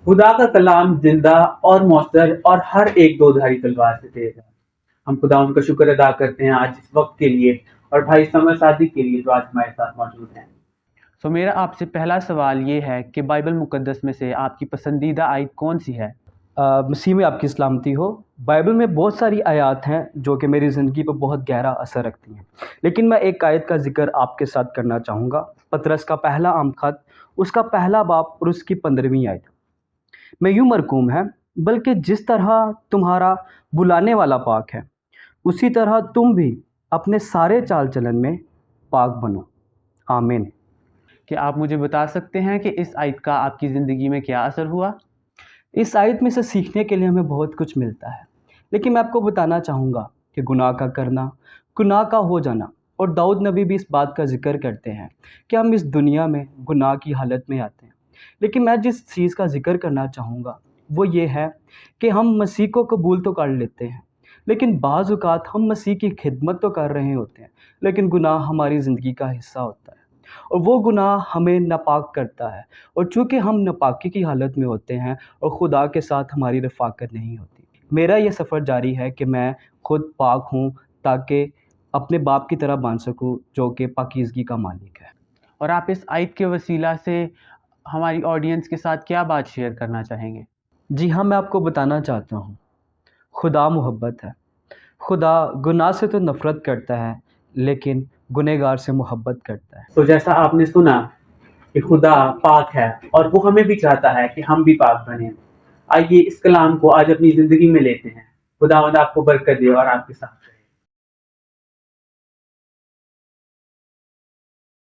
خدا کا کلام زندہ اور مؤثر اور ہر ایک دو دھاری تلوار سے تیز ہے۔ ہم خدا ان کا شکر ادا کرتے ہیں آج اس وقت کے لیے، اور بھائی سمر صادق کے لیے جو آج ہمارے ساتھ موجود ہیں۔ میرا آپ سے پہلا سوال یہ ہے کہ بائبل مقدس میں سے آپ کی پسندیدہ آیت کون سی ہے؟ مسیح میں آپ کی سلامتی ہو۔ بائبل میں بہت ساری آیات ہیں جو کہ میری زندگی پر بہت گہرا اثر رکھتی ہیں، لیکن میں ایک آیت کا ذکر آپ کے ساتھ کرنا چاہوں گا۔ پطرس کا پہلا عام خط، اس کا پہلا باب اور اس کی 15ویں آیت میں یوں مرقوم ہے، بلکہ جس طرح تمہارا بلانے والا پاک ہے، اسی طرح تم بھی اپنے سارے چال چلن میں پاک بنو۔ آمین۔ کہ آپ مجھے بتا سکتے ہیں کہ اس آیت کا آپ کی زندگی میں کیا اثر ہوا؟ اس آیت میں سے سیکھنے کے لیے ہمیں بہت کچھ ملتا ہے، لیکن میں آپ کو بتانا چاہوں گا کہ گناہ کا کرنا، گناہ کا ہو جانا، اور داؤد نبی بھی اس بات کا ذکر کرتے ہیں کہ ہم اس دنیا میں گناہ کی حالت میں آتے ہیں۔ لیکن میں جس چیز کا ذکر کرنا چاہوں گا وہ یہ ہے کہ ہم مسیح کو قبول تو کر لیتے ہیں، لیکن بعض اوقات ہم مسیح کی خدمت تو کر رہے ہوتے ہیں، لیکن گناہ ہماری زندگی کا حصہ ہوتا ہے، اور وہ گناہ ہمیں ناپاک کرتا ہے، اور چونکہ ہم ناپاکی کی حالت میں ہوتے ہیں اور خدا کے ساتھ ہماری رفاقت نہیں ہوتی۔ میرا یہ سفر جاری ہے کہ میں خود پاک ہوں تاکہ اپنے باپ کی طرح بن سکوں جو کہ پاکیزگی کا مالک ہے۔ اور آپ اس آیت کے وسیلہ سے ہماری آڈینس کے ساتھ کیا بات شیئر کرنا چاہیں گے؟ جی ہاں، میں آپ کو بتانا چاہتا ہوں، خدا محبت ہے۔ خدا گناہ سے تو نفرت کرتا ہے، لیکن گنہگار سے محبت کرتا ہے۔ تو جیسا آپ نے سنا کہ خدا پاک ہے اور وہ ہمیں بھی چاہتا ہے کہ ہم بھی پاک بنیں۔ آئیے اس کلام کو آج اپنی زندگی میں لیتے ہیں۔ خداوند آپ کو برکت دے اور آپ کے ساتھ